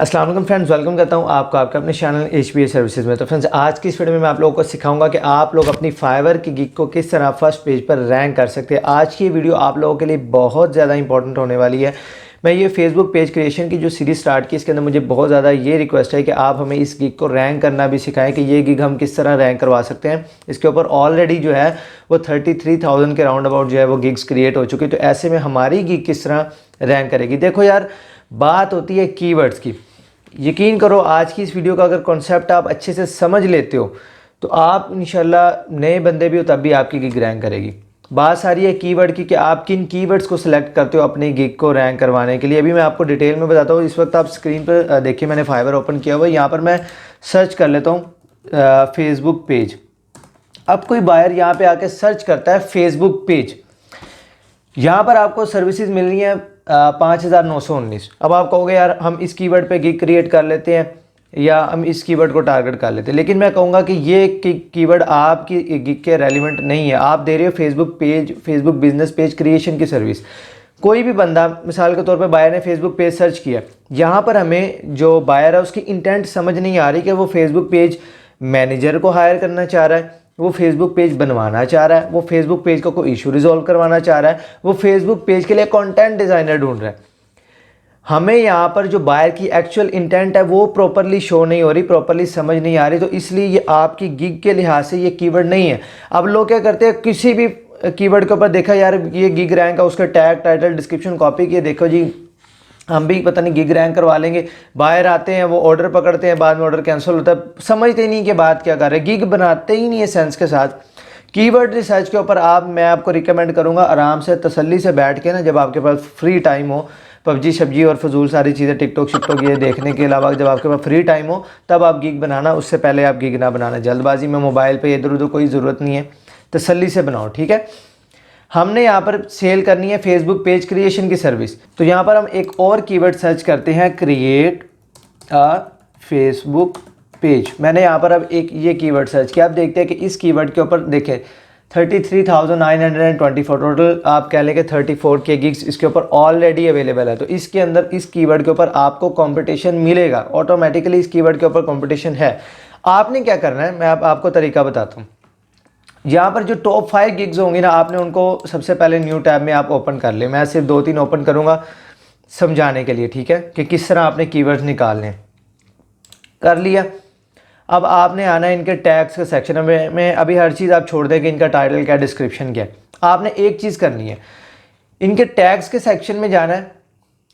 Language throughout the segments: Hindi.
अस्सलाम वालेकुम फ्रेंड्स, वेलकम करता हूं आपको आपके अपने चैनल HBA सर्विसेज में। तो फ्रेंड्स, आज की इस वीडियो में मैं आप लोगों को सिखाऊंगा कि आप लोग अपनी फाइवर की गिग को किस तरह फर्स्ट पेज पर रैंक कर सकते हैं। आज की ये वीडियो आप लोगों के लिए बहुत ज़्यादा इंपॉर्टेंट होने वाली है। मैं ये फेसबुक पेज क्रिएशन की जो सीरीज स्टार्ट की, इसके अंदर मुझे बहुत ज़्यादा ये रिक्वेस्ट है कि आप हमें इस गिग को रैंक करना भी सिखाएं कि ये गिग हम किस तरह रैंक करवा सकते हैं। इसके ऊपर ऑलरेडी जो है वो 33,000 के राउंड अबाउट जो है वो गिग्स क्रिएट हो चुकी है। तो ऐसे में हमारी गिग किस तरह रैंक करेगी। देखो यार, बात होती है कीवर्ड्स की। यकीन करो, आज की इस वीडियो का अगर कॉन्सेप्ट आप अच्छे से समझ लेते हो तो आप इंशाल्लाह नए बंदे भी हो तब भी आपकी गिग रैंक करेगी। बात सारी है कीवर्ड की कि आप किन कीवर्ड्स को सिलेक्ट करते हो अपनी गिग को रैंक करवाने के लिए। अभी मैं आपको डिटेल में बताता हूँ। इस वक्त आप स्क्रीन पर देखिए, मैंने फाइवर ओपन किया हुआ है। यहाँ पर मैं सर्च कर लेता हूँ फेसबुक पेज। अब कोई बायर यहाँ पे आके सर्च करता है फेसबुक पेज, यहाँ पर आपको सर्विसेज मिल रही हैं 5,919। अब आप कहोगे यार हम इस कीवर्ड पे गिग क्रिएट कर लेते हैं या हम इस कीवर्ड को टारगेट कर लेते हैं, लेकिन मैं कहूँगा कि ये कीवर्ड आपकी गिग के रेलिवेंट नहीं है। आप दे रहे हो Facebook page, Facebook business page creation की सर्विस। कोई भी बंदा, मिसाल के तौर पे बायर ने फेसबुक पेज सर्च किया, यहाँ पर हमें जो बायर है उसकी इंटेंट समझ नहीं आ रही कि वो फेसबुक पेज मैनेजर को हायर करना चाह रहा है, वो फेसबुक पेज बनवाना चाह रहा है, वो फेसबुक पेज का कोई इशू रिजॉल्व करवाना चाह रहा है, वो फेसबुक पेज के लिए कंटेंट डिज़ाइनर ढूंढ रहा है। हमें यहाँ पर जो बायर की एक्चुअल इंटेंट है वो प्रॉपरली शो नहीं हो रही, प्रॉपरली समझ नहीं आ रही। तो इसलिए ये आपकी गिग के लिहाज से ये कीवर्ड नहीं है। अब लोग क्या करते हैं, किसी भी कीवर्ड के ऊपर देखा यार ये गिग रैंक है, उसका टैग, टाइटल, डिस्क्रिप्शन कॉपी किए, देखो जी हम भी पता नहीं गिग रैंक करवा लेंगे। बाहर आते हैं, वो ऑर्डर पकड़ते हैं, बाद में ऑर्डर कैंसिल होता है, समझते ही नहीं कि बात क्या कर रहे हैं, गिग बनाते ही नहीं है सेंस के साथ। कीवर्ड रिसर्च के ऊपर मैं आपको रिकमेंड करूंगा आराम से तसल्ली से बैठ के ना, जब आपके पास फ्री टाइम हो, पबजी सब्जी और फजूल सारी चीज़ें टिकटॉक शिकटॉक ये देखने के अलावा जब आपके पास फ्री टाइम हो तब आप गिग बनाना। उससे पहले आप गिग ना बनाना जल्दबाजी में, मोबाइल पर इधर उधर, कोई ज़रूरत नहीं है। तसल्ली से बनाओ, ठीक है। हमने यहाँ पर सेल करनी है फेसबुक पेज क्रिएशन की सर्विस। तो यहाँ पर हम एक और कीवर्ड सर्च करते हैं, क्रिएट अ फेसबुक पेज। मैंने यहाँ पर अब एक ये कीवर्ड सर्च किया। आप देखते हैं कि इस कीवर्ड के ऊपर देखें 33,924 टोटल, आप कह लें कि 34 के गिग्स इसके ऊपर ऑलरेडी अवेलेबल है। तो इसके अंदर इस कीवर्ड के ऊपर आपको कंपटीशन मिलेगा, ऑटोमेटिकली इस कीवर्ड के ऊपर कंपटीशन है। आपने क्या करना है, मैं आपको तरीका बताता हूँ। यहाँ पर जो टॉप 5 गिग्स होंगी ना, आपने उनको सबसे पहले न्यू टैब में आप ओपन कर ले। मैं सिर्फ 2-3 ओपन करूँगा समझाने के लिए, ठीक है, कि किस तरह आपने कीवर्ड्स निकालने। कर लिया। अब आपने आना है इनके टैग्स के सेक्शन में। अभी हर चीज़ आप छोड़ दें कि इनका टाइटल क्या, डिस्क्रिप्शन क्या है। आपने एक चीज़ करनी है, इनके टैग्स के सेक्शन में जाना है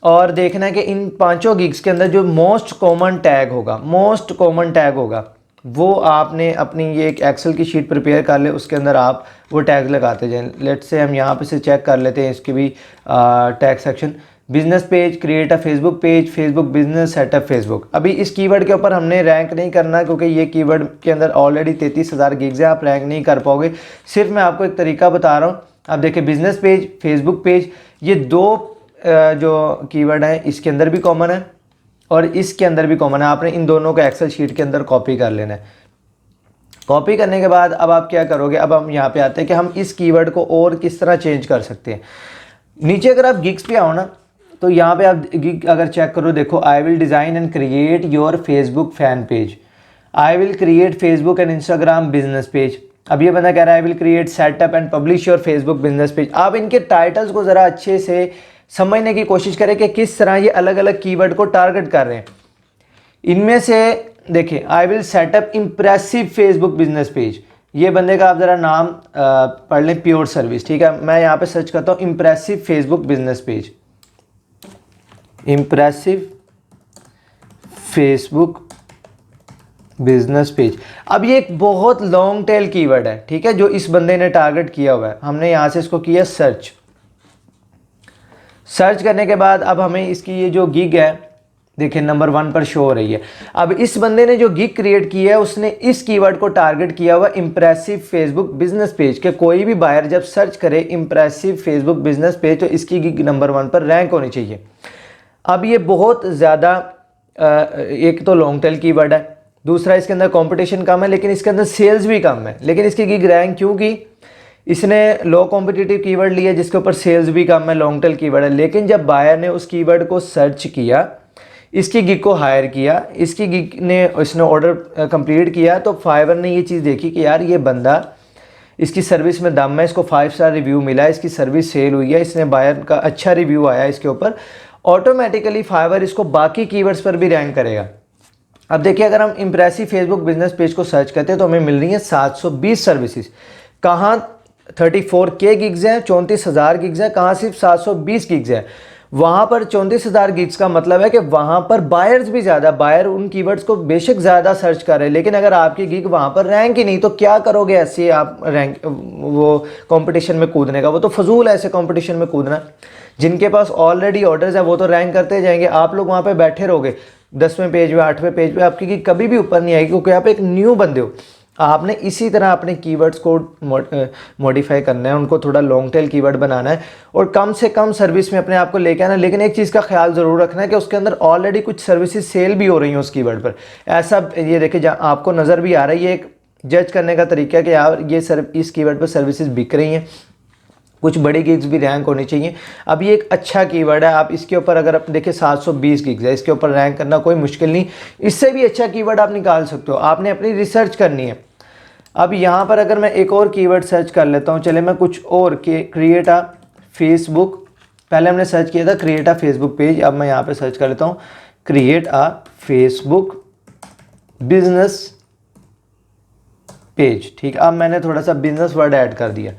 और देखना है कि इन 5 गिग्स के अंदर जो मोस्ट कॉमन टैग होगा वो आपने अपनी ये एक एक्सेल की शीट प्रिपेयर कर ले, उसके अंदर आप वो टैग लगाते जाएं। लेट्स से हम यहाँ पे से चेक कर लेते हैं इसकी भी tag section. Business page, create a Facebook page, Facebook business, setup Facebook. अभी इस कीवर्ड के ऊपर हमने रैंक नहीं करना क्योंकि ये कीवर्ड के अंदर ऑलरेडी 33,000 गिग्स है, आप रैंक नहीं कर पाओगे। सिर्फ मैं आपको एक तरीका बता रहा हूँ। आप देखिए, बिजनेस पेज, फेसबुक पेज, ये 2 जो कीवर्ड हैं इसके अंदर भी कॉमन है और इसके अंदर भी कॉमन है। आपने इन दोनों को एक्सेल शीट के अंदर कॉपी कर लेना है। कॉपी करने के बाद अब आप क्या करोगे, अब हम यहाँ पे आते हैं कि हम इस कीवर्ड को और किस तरह चेंज कर सकते हैं। नीचे अगर आप गिग्स पे आओ ना, तो यहाँ पे आप गिग अगर चेक करो, देखो, I will design and create your Facebook fan page, I will create Facebook and Instagram business page. अब ये बंदा कह रहा है I will create setup and publish your Facebook business page. आप इनके टाइटल्स को ज़रा अच्छे से समझने की कोशिश करें कि किस तरह ये अलग अलग कीवर्ड को टारगेट कर रहे हैं। इनमें से देखिए, I will set up impressive Facebook business page, ये बंदे का आप ज़रा नाम पढ़ लें, प्योर सर्विस, ठीक है। मैं यहाँ पे सर्च करता हूँ impressive Facebook business page, impressive Facebook business page. अब ये एक बहुत लॉन्ग टेल कीवर्ड है, ठीक है, जो इस बंदे ने टारगेट किया हुआ है। हमने यहाँ से इसको किया सर्च करने के बाद अब हमें इसकी ये जो गिग है, देखिए नंबर 1 पर शो हो रही है। अब इस बंदे ने जो गिग क्रिएट की है उसने इस कीवर्ड को टारगेट किया हुआ इंप्रेसिव फेसबुक बिजनेस पेज के। कोई भी बायर जब सर्च करे इंप्रेसिव फेसबुक बिजनेस पेज तो इसकी गिग नंबर 1 पर रैंक होनी चाहिए। अब ये बहुत ज़्यादा एक तो लॉन्ग टेल कीवर्ड है, दूसरा इसके अंदर कंपटीशन कम है, लेकिन इसके अंदर सेल्स भी कम है। लेकिन इसकी गिग रैंक क्यों की, इसने लो कॉम्पिटिटिव कीवर्ड लिया जिसके ऊपर सेल्स भी कम है, लॉन्ग टेल कीवर्ड है। लेकिन जब बायर ने उस कीवर्ड को सर्च किया, इसकी गिग को हायर किया, इसकी गिग ने इसने ऑर्डर कंप्लीट किया, तो फाइवर ने ये चीज़ देखी कि यार ये बंदा, इसकी सर्विस में दम है, इसको 5 स्टार रिव्यू मिला है, इसकी सर्विस सेल हुई है, इसने बायर का अच्छा रिव्यू आया इसके ऊपर, ऑटोमेटिकली फाइवर इसको बाकी कीवर्ड्स पर भी रैंक करेगा। अब देखिए अगर हम इम्प्रेसिव फेसबुक बिजनेस पेज को सर्च करते हैं तो हमें मिल रही है 720 सर्विसेज। कहाँ 34K गिग्स हैं, 34,000 गिग्स हैं, कहाँ सिर्फ 720 गिग्स हैं। वहाँ पर 34,000 गिग्स का मतलब है कि वहाँ पर बायर्स भी ज़्यादा, बायर उन कीवर्ड्स को बेशक ज़्यादा सर्च कर रहे हैं, लेकिन अगर आपकी गिग वहाँ पर रैंक ही नहीं तो क्या करोगे ऐसे आप रैंक वो कंपटीशन में कूदने का, वो तो फजूल है ऐसे कंपटीशन में कूदना। जिनके पास ऑलरेडी ऑर्डर्स है वो तो रैंक करते जाएंगे, आप लोग वहाँ पर बैठे रहोगे 10वें पेज पे 8वें पेज पे, आपकी गिग कभी भी ऊपर नहीं आएगी, क्योंकि आप एक न्यू बंदे हो। आपने इसी तरह अपने कीवर्ड्स को मॉडिफाई करना है, उनको थोड़ा लॉन्ग टेल कीवर्ड बनाना है और कम से कम सर्विस में अपने आप को लेके आना। लेकिन एक चीज़ का ख्याल ज़रूर रखना है कि उसके अंदर ऑलरेडी कुछ सर्विसेज सेल भी हो रही हैं उस कीवर्ड पर। ऐसा ये देखिए जहाँ आपको नज़र भी आ रहा है, ये एक जज करने का तरीका है कि यार ये इस कीवर्ड पर सर्विसेज बिक रही हैं, कुछ बड़ी गिग्स भी रैंक होनी चाहिए। अब ये एक अच्छा कीवर्ड है, आप इसके ऊपर अगर आप देखिए 720 गिग्स है, इसके ऊपर रैंक करना कोई मुश्किल नहीं, इससे भी अच्छा कीवर्ड आप निकाल सकते हो। आपने अपनी रिसर्च करनी है। अब यहाँ पर अगर मैं एक और कीवर्ड सर्च कर लेता हूँ, चले मैं कुछ और क्रिएट अ फेसबुक, पहले हमने सर्च किया था क्रिएट अ फेसबुक पेज, अब मैं यहाँ पे सर्च कर लेता हूँ create a Facebook business page. ठीक, अब मैंने थोड़ा सा बिजनेस वर्ड ऐड कर दिया।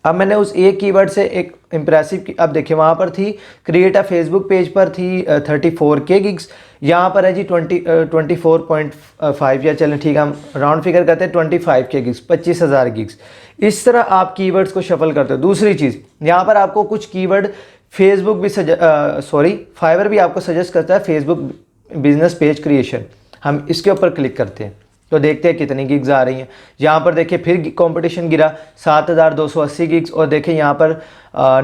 अब मैंने उस एक कीवर्ड से एक इम्प्रेसिव, अब देखिए वहाँ पर थी क्रिएट अ फेसबुक पेज पर थी 34K गिग्स, यहाँ पर है जी 24.5 या चलें ठीक है हम राउंड फिगर करते हैं 25K गिग्स, 25,000 गिग्स। इस तरह आप कीवर्ड्स को शफल करते हो। दूसरी चीज़ यहाँ पर आपको कुछ कीवर्ड फेसबुक भी फाइवर भी आपको सजेस्ट करता है फेसबुक बिजनेस पेज क्रिएशन। हम इसके ऊपर क्लिक करते हैं तो देखते हैं कितनी गिग्स आ रही हैं। यहाँ पर देखिए फिर कंपटीशन गिरा 7,280 गिग्स, और देखिए यहाँ पर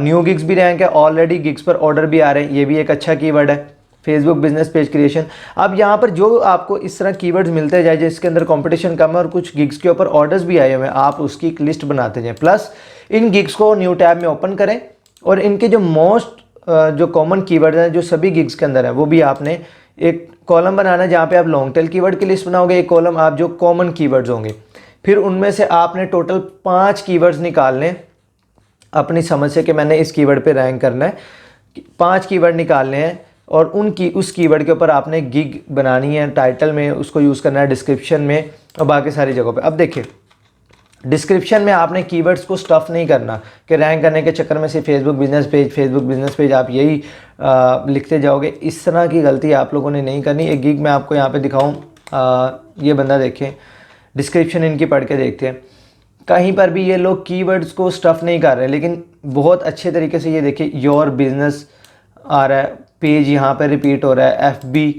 न्यू गिग्स भी रैंक है, ऑलरेडी गिग्स पर ऑर्डर भी आ रहे हैं, ये भी एक अच्छा कीवर्ड है फेसबुक बिजनेस पेज क्रिएशन। अब यहाँ पर जो आपको इस तरह कीवर्ड्स मिलते जाए जिसके अंदर कंपटीशन कम है और कुछ गिग्स के ऊपर ऑर्डर्स भी आए हुए हैं, आप उसकी एक लिस्ट बनाते जाएँ। प्लस इन गिग्स को न्यू टैब में ओपन करें और इनके जो मोस्ट जो कॉमन कीवर्ड्स हैं जो सभी गिग्स के अंदर है वो भी आपने एक कॉलम बनाना है जहाँ पे आप लॉन्ग टेल कीवर्ड की लिस्ट बनाओगे, एक कॉलम आप जो कॉमन कीवर्ड्स होंगे, फिर उनमें से आपने टोटल 5 कीवर्ड्स निकालने अपनी समझ से कि मैंने इस कीवर्ड पे रैंक करना है। 5 कीवर्ड निकालने हैं और उस कीवर्ड के ऊपर आपने गिग बनानी है, टाइटल में उसको यूज़ करना है, डिस्क्रिप्शन में और बाकी सारी जगहों पर। अब देखिए डिस्क्रिप्शन में आपने कीवर्ड्स को स्टफ़ नहीं करना कि रैंक करने के चक्कर में सिर्फ फेसबुक बिजनेस पेज आप यही लिखते जाओगे। इस तरह की गलती आप लोगों ने नहीं करनी। एक गिग मैं आपको यहाँ पे दिखाऊं, ये बंदा देखें, डिस्क्रिप्शन इनकी पढ़ के देखते हैं, कहीं पर भी ये लोग कीवर्ड्स को स्टफ़ नहीं कर रहे, लेकिन बहुत अच्छे तरीके से ये देखिए योर बिजनेस आ रहा है, पेज यहाँ पर रिपीट हो रहा है, FB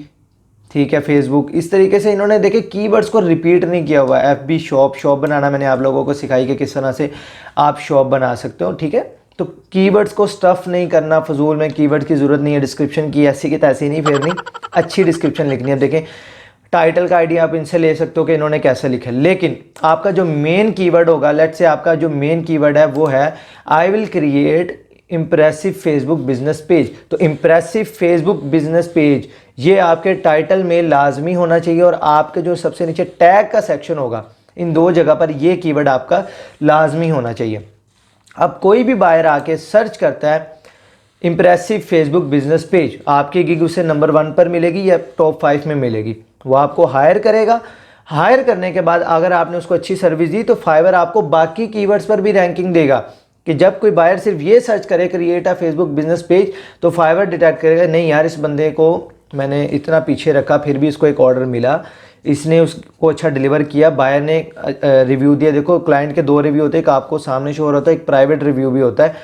ठीक है, फेसबुक, इस तरीके से इन्होंने देखे कीवर्ड्स को रिपीट नहीं किया हुआ है। FB शॉप बनाना मैंने आप लोगों को सिखाई कि किस तरह से आप शॉप बना सकते हो। ठीक है, तो कीवर्ड्स को स्टफ़ नहीं करना, फजूल में कीवर्ड की ज़रूरत नहीं है। डिस्क्रिप्शन की ऐसी की तैसी नहीं फेरनी, अच्छी डिस्क्रिप्शन लिखनी है। देखें टाइटल का आइडिया आप इनसे ले सकते हो कि इन्होंने कैसे लिखा है, लेकिन आपका जो मेन कीवर्ड होगा, लेट्स से आपका जो मेन कीवर्ड है वो है I will create impressive Facebook business page. तो इम्प्रेसिव फेसबुक बिजनेस पेज ये आपके टाइटल में लाजमी होना चाहिए और आपके जो सबसे नीचे टैग का सेक्शन होगा इन 2 जगह पर ये कीवर्ड आपका लाजमी होना चाहिए। अब कोई भी बायर आके सर्च करता है इम्प्रेसिव फेसबुक बिजनेस पेज, आपकी गिग उसे नंबर 1 पर मिलेगी या टॉप 5 में मिलेगी, वो आपको हायर करेगा। हायर करने के बाद अगर आपने उसको अच्छी सर्विस दी तो फाइवर आपको बाकी कीवर्ड्स पर भी रैंकिंग देगा कि जब कोई बायर सिर्फ ये सर्च करे create a Facebook business page तो फाइवर डिटेक्ट करेगा नहीं यार इस बंदे को मैंने इतना पीछे रखा फिर भी इसको एक ऑर्डर मिला, इसने उसको अच्छा डिलीवर किया, बायर ने रिव्यू दिया। देखो क्लाइंट के 2 रिव्यू होते हैं, एक आपको सामने शो हो रहा होता है, एक प्राइवेट रिव्यू भी होता है।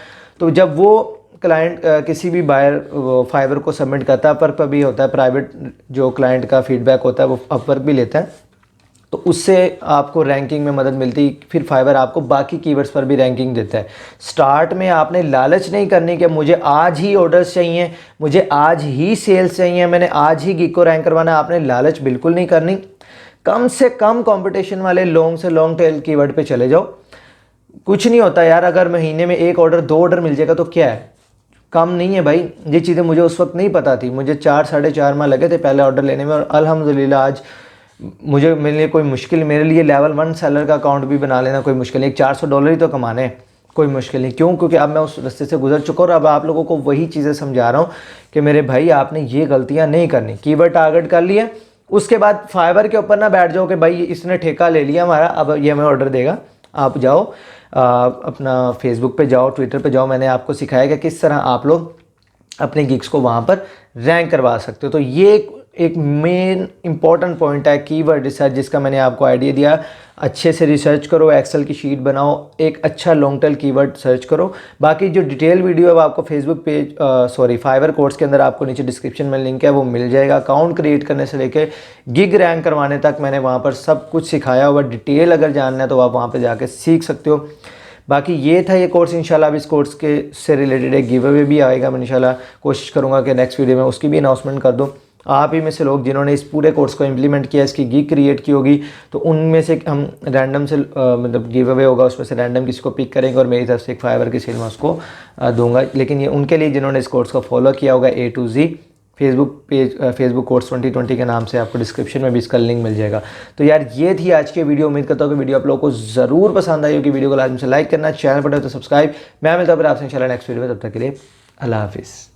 तो जब वो क्लाइंट किसी भी बायर फाइवर को सबमिट करता है, अपवर्क पर भी होता है, प्राइवेट जो क्लाइंट का फीडबैक होता है वो अपवर्क भी लेता है, तो उससे आपको रैंकिंग में मदद मिलती। फिर फाइवर आपको बाकी कीवर्ड्स पर भी रैंकिंग देता है। स्टार्ट में आपने लालच नहीं करनी कि मुझे आज ही ऑर्डर्स चाहिए, मुझे आज ही सेल्स चाहिए, मैंने आज ही गिग को रैंक करवाना है, आपने लालच बिल्कुल नहीं करनी। कम से कम कंपटीशन वाले लॉन्ग से लॉन्ग टेल कीवर्ड पे चले जाओ। कुछ नहीं होता यार, अगर महीने में 1 ऑर्डर 2 ऑर्डर मिल जाएगा तो क्या है, कम नहीं है भाई। ये चीज़ें मुझे उस वक्त नहीं पता थी, मुझे 4 साढ़े 4 माह लगे थे पहले ऑर्डर लेने में, और अल्हम्दुलिल्लाह आज मुझे, मेरे लिए कोई मुश्किल, मेरे लिए लेवल 1 सेलर का अकाउंट भी बना लेना कोई मुश्किल नहीं। $400 ही तो कमाने हैं, कोई मुश्किल नहीं। क्यों? क्योंकि अब मैं उस रास्ते से गुजर चुका हूँ और अब आप लोगों को वही चीज़ें समझा रहा हूँ कि मेरे भाई आपने ये गलतियाँ नहीं करनी। कीवर्ड टारगेट कर लिए, उसके बाद फाइवर के ऊपर ना बैठ जाओ कि भाई इसने ठेका ले लिया हमारा, अब ये हमें ऑर्डर देगा। आप जाओ अपना फेसबुक पे जाओ, ट्विटर पे जाओ, मैंने आपको सिखाया कि किस तरह आप लोग अपने गिग्स को वहाँ पर रैंक करवा सकते हो। तो ये एक मेन इंपॉर्टेंट पॉइंट है कीवर्ड रिसर्च, जिसका मैंने आपको आइडिया दिया। अच्छे से रिसर्च करो, एक्सेल की शीट बनाओ, एक अच्छा लॉन्ग टेल कीवर्ड सर्च करो। बाकी जो डिटेल वीडियो है वो आपको फेसबुक पेज फाइवर कोर्स के अंदर आपको नीचे डिस्क्रिप्शन में लिंक है, वो मिल जाएगा। अकाउंट क्रिएट करने से लेके गिग रैंक करवाने तक मैंने वहाँ पर सब कुछ सिखाया हुआ। डिटेल अगर जानना है तो आप वहाँ पर जाके सीख सकते हो। बाकी ये था ये कोर्स। इंशाल्लाह अब इस कोर्स के से रिलेटेड एक गिव अवे भी आएगा। मैं इंशाल्लाह कोशिश करूँगा कि नेक्स्ट वीडियो में उसकी भी अनाउंसमेंट कर दूँ। आप ही में से लोग जिन्होंने इस पूरे कोर्स को इम्प्लीमेंट किया, इसकी गिग क्रिएट की होगी, तो उनमें से हम रैंडम से मतलब गिव अवे होगा, उसमें से रैंडम किसी को पिक करेंगे और मेरी तरफ से एक फाइवर की सेल मैं उसको दूंगा। लेकिन ये उनके लिए जिन्होंने इस कोर्स को फॉलो किया होगा A to Z। Facebook page Facebook course 2020 के नाम से आपको डिस्क्रिप्शन में भी इसका लिंक मिल जाएगा। तो यार ये थी आज की वीडियो। उम्मीद करता हूँ कि वीडियो आप लोगों को ज़रूर पसंद आई होगी। वीडियो को लाजमी से लाइक करना, चैनल पर तो सब्सक्राइब। मैं मिलता हूँ फिर आपसे इंशाल्लाह नेक्स्ट वीडियो में। तब तक के लिए अल्लाह हाफिज़।